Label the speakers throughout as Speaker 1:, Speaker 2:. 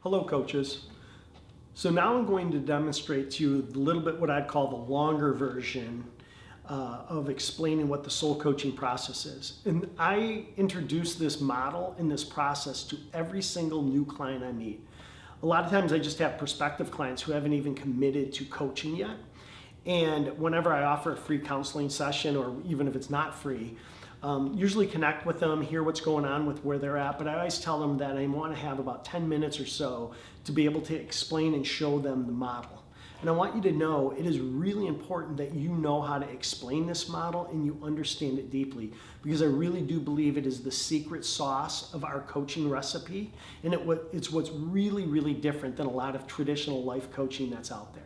Speaker 1: Hello, coaches. So now I'm going to demonstrate to you a little bit what I'd call the longer version of explaining what the soul coaching process is. And I introduce this model and this process to every single new client I meet. A lot of times I just have prospective clients who haven't even committed to coaching yet. And whenever I offer a free counseling session, or even if it's not free, usually connect with them, hear what's going on with where they're at, but I always tell them that I want to have about 10 minutes or so to be able to explain and show them the model. And I want you to know it is really important that you know how to explain this model and you understand it deeply, because I really do believe it is the secret sauce of our coaching recipe, and it's what's really, really different than a lot of traditional life coaching that's out there.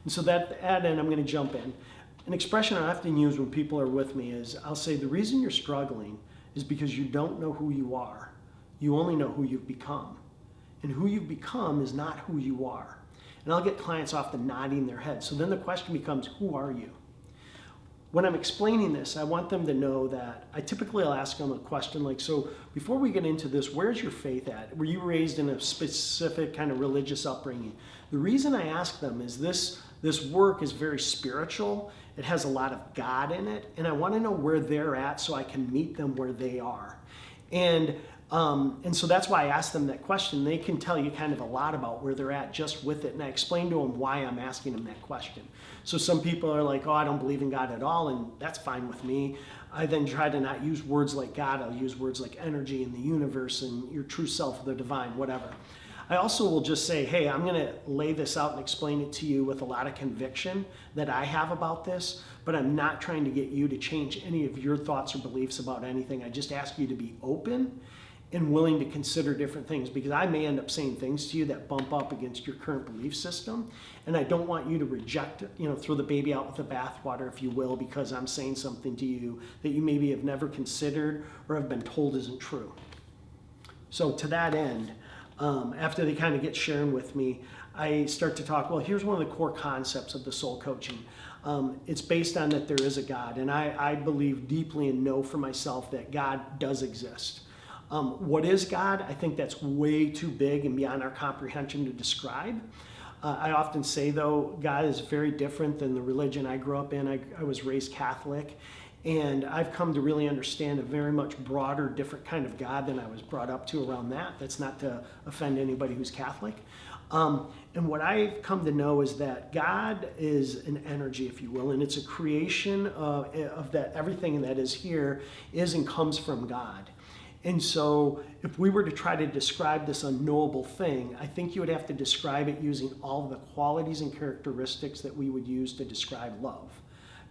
Speaker 1: And so that end, I'm going to jump in. An expression I often use when people are with me is, I'll say, the reason you're struggling is because you don't know who you are. You only know who you've become. And who you've become is not who you are. And I'll get clients often nodding their heads. So then the question becomes, who are you? When I'm explaining this, I want them to know that I typically will ask them a question like, so before we get into this, where's your faith at? Were you raised in a specific kind of religious upbringing? The reason I ask them is this work is very spiritual. It has a lot of God in it, and I want to know where they're at so I can meet them where they are. And so that's why I ask them that question. They can tell you kind of a lot about where they're at just with it, and I explain to them why I'm asking them that question. So some people are like, oh, I don't believe in God at all, and that's fine with me. I then try to not use words like God. I'll use words like energy and the universe and your true self, the divine, whatever. I also will just say, hey, I'm going to lay this out and explain it to you with a lot of conviction that I have about this, but I'm not trying to get you to change any of your thoughts or beliefs about anything. I just ask you to be open and willing to consider different things, because I may end up saying things to you that bump up against your current belief system, and I don't want you to reject, throw the baby out with the bathwater, if you will, because I'm saying something to you that you maybe have never considered or have been told isn't true. So to that end, after they kind of get sharing with me, I start to talk, well, here's one of the core concepts of the soul coaching. It's based on that there is a God, and I believe deeply and know for myself that God does exist. What is God? I think that's way too big and beyond our comprehension to describe. I often say, though, God is very different than the religion I grew up in. I was raised Catholic, and I've come to really understand a very much broader, different kind of God than I was brought up to around that. That's not to offend anybody who's Catholic. And what I've come to know is that God is an energy, if you will, and it's a creation of that everything that is here is and comes from God. And so if we were to try to describe this unknowable thing, I think you would have to describe it using all of the qualities and characteristics that we would use to describe love.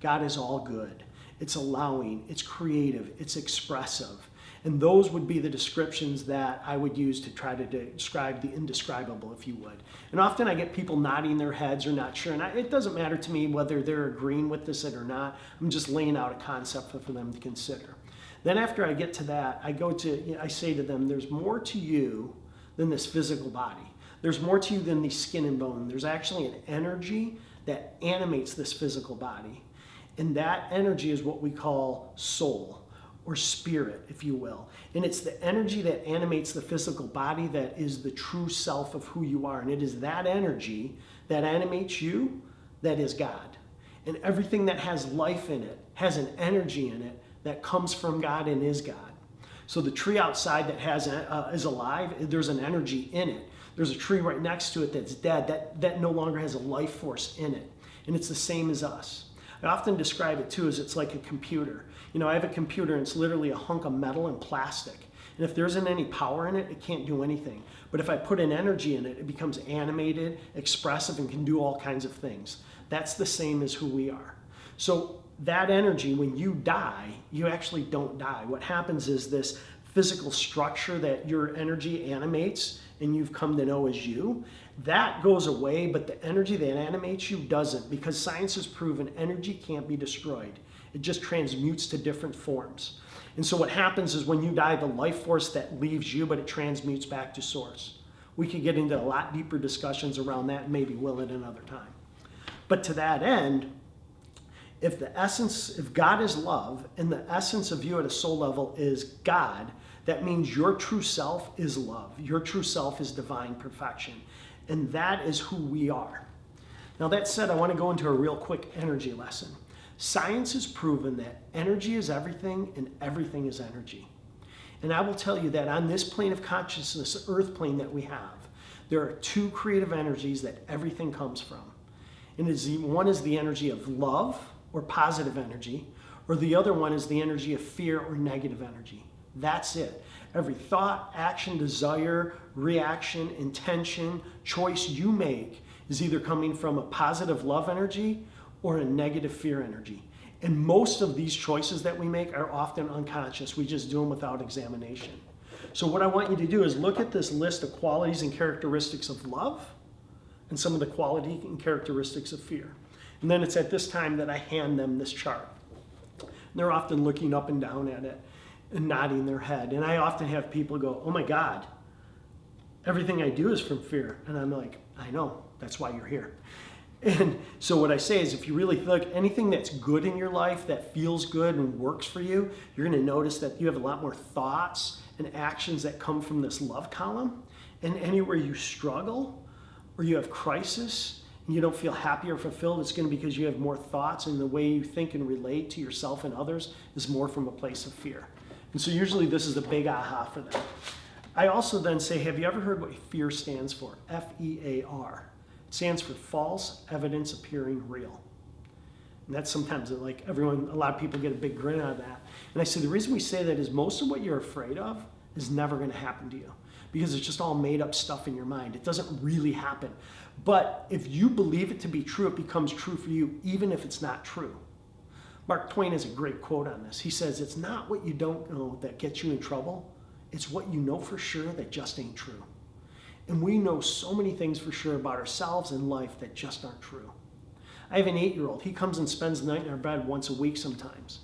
Speaker 1: God is all good. It's allowing, it's creative, it's expressive. And those would be the descriptions that I would use to try to describe the indescribable, if you would. And often I get people nodding their heads or not sure. And it doesn't matter to me whether they're agreeing with this or not. I'm just laying out a concept for them to consider. Then after I get to that, I say to them, there's more to you than this physical body. There's more to you than the skin and bone. There's actually an energy that animates this physical body. And that energy is what we call soul, or spirit, if you will. And it's the energy that animates the physical body that is the true self of who you are. And it is that energy that animates you that is God. And everything that has life in it has an energy in it that comes from God and is God. So the tree outside that is alive, there's an energy in it. There's a tree right next to it that's dead, that no longer has a life force in it. And it's the same as us. I often describe it too as it's like a computer. I have a computer and it's literally a hunk of metal and plastic. And if there isn't any power in it, it can't do anything. But if I put an energy in it, it becomes animated, expressive, and can do all kinds of things. That's the same as who we are. So that energy, when you die, you actually don't die. What happens is this physical structure that your energy animates and you've come to know as you, that goes away, but the energy that animates you doesn't, because science has proven energy can't be destroyed. It just transmutes to different forms. And so what happens is when you die, the life force that leaves you, but it transmutes back to source. We could get into a lot deeper discussions around that and maybe will at another time. But to that end, if God is love and the essence of you at a soul level is God, that means your true self is love. Your true self is divine perfection. And that is who we are. Now that said, I want to go into a real quick energy lesson. Science has proven that energy is everything and everything is energy. And I will tell you that on this plane of consciousness, earth plane that we have, there are two creative energies that everything comes from. And one is the energy of love or positive energy, or the other one is the energy of fear or negative energy. That's it. Every thought, action, desire, reaction, intention, choice you make is either coming from a positive love energy or a negative fear energy. And most of these choices that we make are often unconscious. We just do them without examination. So what I want you to do is look at this list of qualities and characteristics of love and some of the quality and characteristics of fear. And then it's at this time that I hand them this chart. And they're often looking up and down at it and nodding their head. And I often have people go, oh my God, everything I do is from fear. And I'm like, I know, that's why you're here. And so what I say is, if you really look, anything that's good in your life that feels good and works for you, you're going to notice that you have a lot more thoughts and actions that come from this love column. And anywhere you struggle or you have crisis and you don't feel happy or fulfilled, it's going to be because you have more thoughts, and the way you think and relate to yourself and others is more from a place of fear. And so usually this is a big aha for them. I also then say, have you ever heard what fear stands for? F-E-A-R. It stands for false evidence appearing real. And that's sometimes like a lot of people get a big grin out of that. And I say the reason we say that is most of what you're afraid of is never going to happen to you, because it's just all made up stuff in your mind. It doesn't really happen. But if you believe it to be true, it becomes true for you, even if it's not true. Mark Twain has a great quote on this. He says, it's not what you don't know that gets you in trouble. It's what you know for sure that just ain't true. And we know so many things for sure about ourselves and life that just aren't true. I have an 8-year-old. He comes and spends the night in our bed once a week sometimes.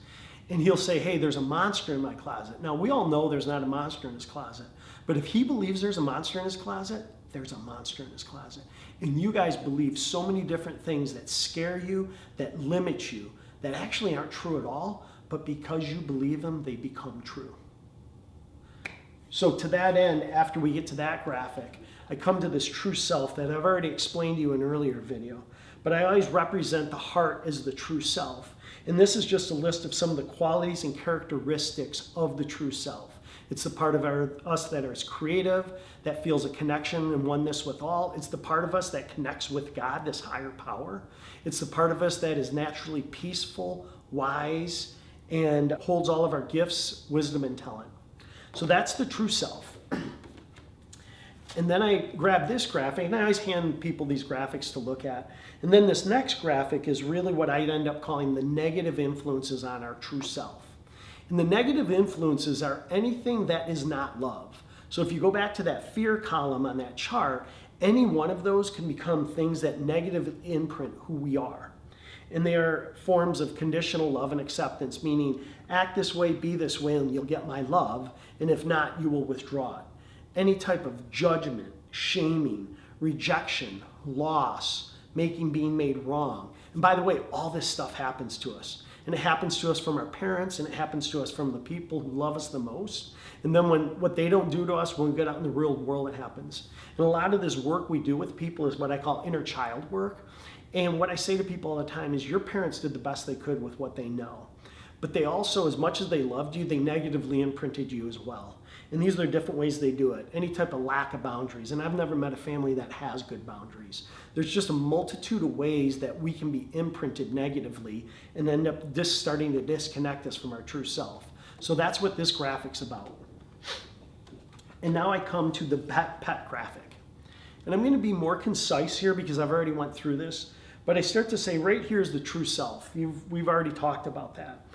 Speaker 1: And he'll say, hey, there's a monster in my closet. Now, we all know there's not a monster in his closet. But if he believes there's a monster in his closet, there's a monster in his closet. And you guys believe so many different things that scare you, that limit you, that actually aren't true at all. But because you believe them, they become true. So to that end, after we get to that graphic, I come to this true self that I've already explained to you in an earlier video. But I always represent the heart as the true self. And this is just a list of some of the qualities and characteristics of the true self. It's the part of us that is creative, that feels a connection and oneness with all. It's the part of us that connects with God, this higher power. It's the part of us that is naturally peaceful, wise, and holds all of our gifts, wisdom, and talent. So that's the true self. And then I grab this graphic, and I always hand people these graphics to look at. And then this next graphic is really what I end up calling the negative influences on our true self. And the negative influences are anything that is not love. So if you go back to that fear column on that chart, any one of those can become things that negatively imprint who we are. And they are forms of conditional love and acceptance, meaning act this way, be this way, and you'll get my love. And if not, you will withdraw it. Any type of judgment, shaming, rejection, loss, being made wrong. And by the way, all this stuff happens to us. And it happens to us from our parents, and it happens to us from the people who love us the most. And then what they don't do to us, when we get out in the real world, it happens. And a lot of this work we do with people is what I call inner child work. And what I say to people all the time is your parents did the best they could with what they know. But they also, as much as they loved you, they negatively imprinted you as well. And these are different ways they do it. Any type of lack of boundaries. And I've never met a family that has good boundaries. There's just a multitude of ways that we can be imprinted negatively and end up just starting to disconnect us from our true self. So that's what this graphic's about. And now I come to the pet graphic. And I'm going to be more concise here because I've already went through this. But I start to say right here is the true self. We've already talked about that.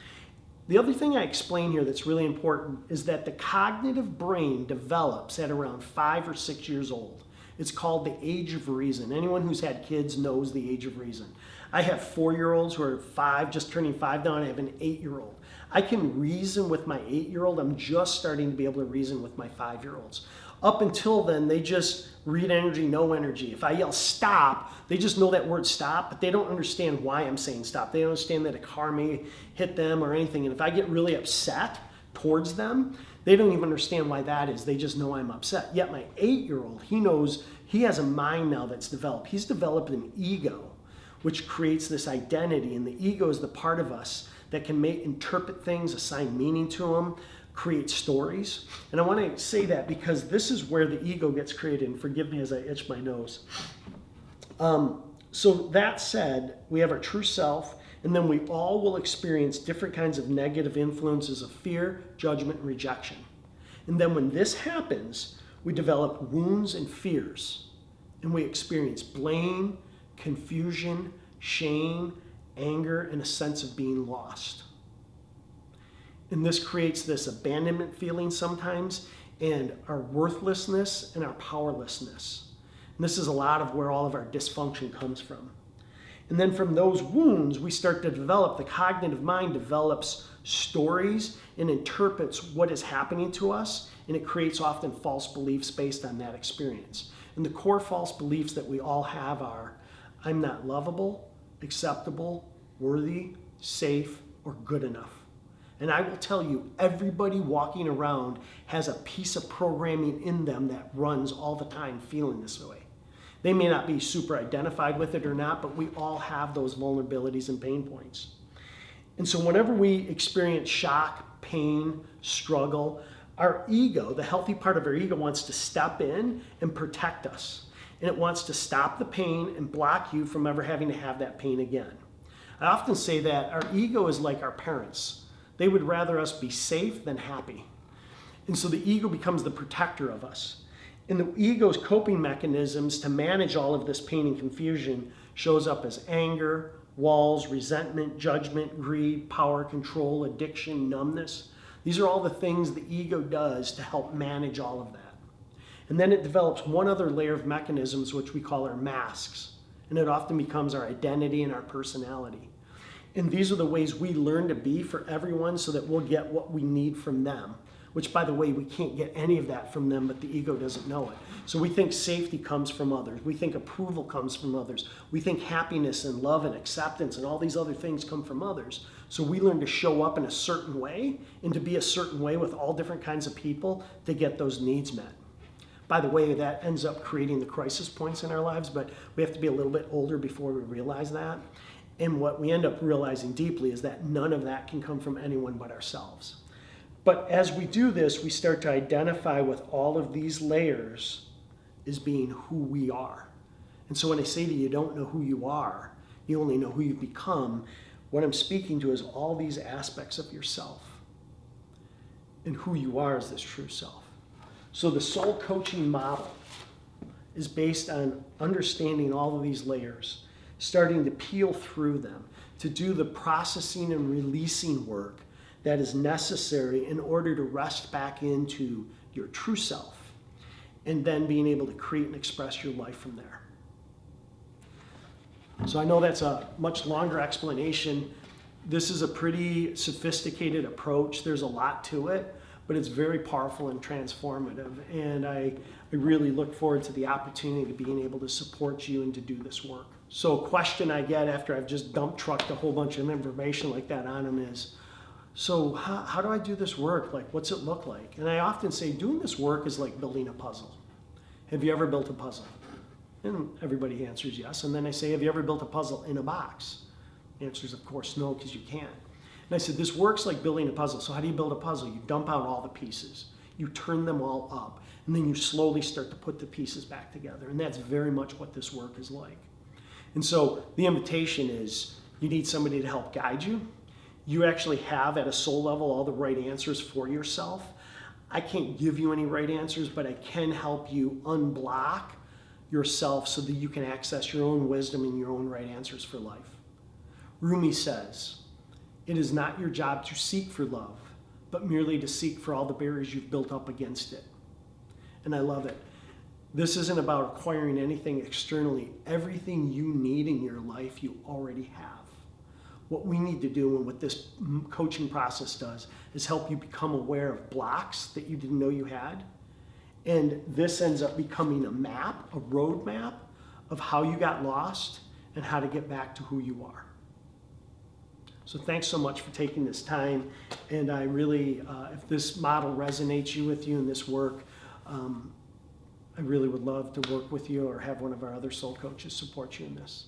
Speaker 1: The other thing I explain here that's really important is that the cognitive brain develops at around 5 or 6 years old. It's called the age of reason. Anyone who's had kids knows the age of reason. I have 4-year-olds who are 5, just turning 5 now, and I have an 8-year-old. I can reason with my 8-year-old. I'm just starting to be able to reason with my 5-year-olds. Up until then, they just read energy, know energy. If I yell stop, they just know that word stop, but they don't understand why I'm saying stop. They don't understand that a car may hit them or anything. And if I get really upset, towards them, they don't even understand why that is. They just know I'm upset. Yet my 8-year-old, he knows, he has a mind now that's developed. He's developed an ego, which creates this identity. And the ego is the part of us that can interpret things, assign meaning to them, create stories. And I want to say that because this is where the ego gets created. And forgive me as I itch my nose. So that said, we have our true self, and then we all will experience different kinds of negative influences of fear, judgment, and rejection. And then when this happens, we develop wounds and fears, and we experience blame, confusion, shame, anger, and a sense of being lost. And this creates this abandonment feeling sometimes, and our worthlessness and our powerlessness. And this is a lot of where all of our dysfunction comes from. And then from those wounds, we start to develop, the cognitive mind develops stories and interprets what is happening to us, and it creates often false beliefs based on that experience. And the core false beliefs that we all have are, I'm not lovable, acceptable, worthy, safe, or good enough. And I will tell you, everybody walking around has a piece of programming in them that runs all the time feeling this way. They may not be super identified with it or not, but we all have those vulnerabilities and pain points. And so whenever we experience shock, pain, struggle, our ego, the healthy part of our ego, wants to step in and protect us. And it wants to stop the pain and block you from ever having to have that pain again. I often say that our ego is like our parents. They would rather us be safe than happy. And so the ego becomes the protector of us. And the ego's coping mechanisms to manage all of this pain and confusion shows up as anger, walls, resentment, judgment, greed, power, control, addiction, numbness. These are all the things the ego does to help manage all of that. And then it develops one other layer of mechanisms, which we call our masks. And it often becomes our identity and our personality. And these are the ways we learn to be for everyone so that we'll get what we need from them. Which, by the way, we can't get any of that from them, but the ego doesn't know it. So we think safety comes from others. We think approval comes from others. We think happiness and love and acceptance and all these other things come from others. So we learn to show up in a certain way and to be a certain way with all different kinds of people to get those needs met. By the way, that ends up creating the crisis points in our lives, but we have to be a little bit older before we realize that. And what we end up realizing deeply is that none of that can come from anyone but ourselves. But as we do this, we start to identify with all of these layers as being who we are. And so when I say to you, don't know who you are, you only know who you've become, what I'm speaking to is all these aspects of yourself. And who you are is this true self. So the soul coaching model is based on understanding all of these layers, starting to peel through them, to do the processing and releasing work that is necessary in order to rest back into your true self, and then being able to create and express your life from there. So I know that's a much longer explanation. This is a pretty sophisticated approach. There's a lot to it, but it's very powerful and transformative. And I really look forward to the opportunity of being able to support you and to do this work. So a question I get after I've just dump trucked a whole bunch of information like that on them is, so how do I do this work? Like, what's it look like? And I often say doing this work is like building a puzzle. Have you ever built a puzzle? And everybody answers yes. And then I say, have you ever built a puzzle in a box? The answer is, of course, no, because you can't. And I said, this works like building a puzzle. So how do you build a puzzle? You dump out all the pieces. You turn them all up. And then you slowly start to put the pieces back together. And that's very much what this work is like. And so the invitation is you need somebody to help guide you. You actually have at a soul level all the right answers for yourself. I can't give you any right answers, but I can help you unblock yourself so that you can access your own wisdom and your own right answers for life. Rumi says, it is not your job to seek for love, but merely to seek for all the barriers you've built up against it. And I love it. This isn't about acquiring anything externally. Everything you need in your life, you already have. What we need to do and what this coaching process does is help you become aware of blocks that you didn't know you had. And this ends up becoming a map, a roadmap of how you got lost and how to get back to who you are. So thanks so much for taking this time. And I really, if this model resonates with you in this work, I really would love to work with you or have one of our other soul coaches support you in this.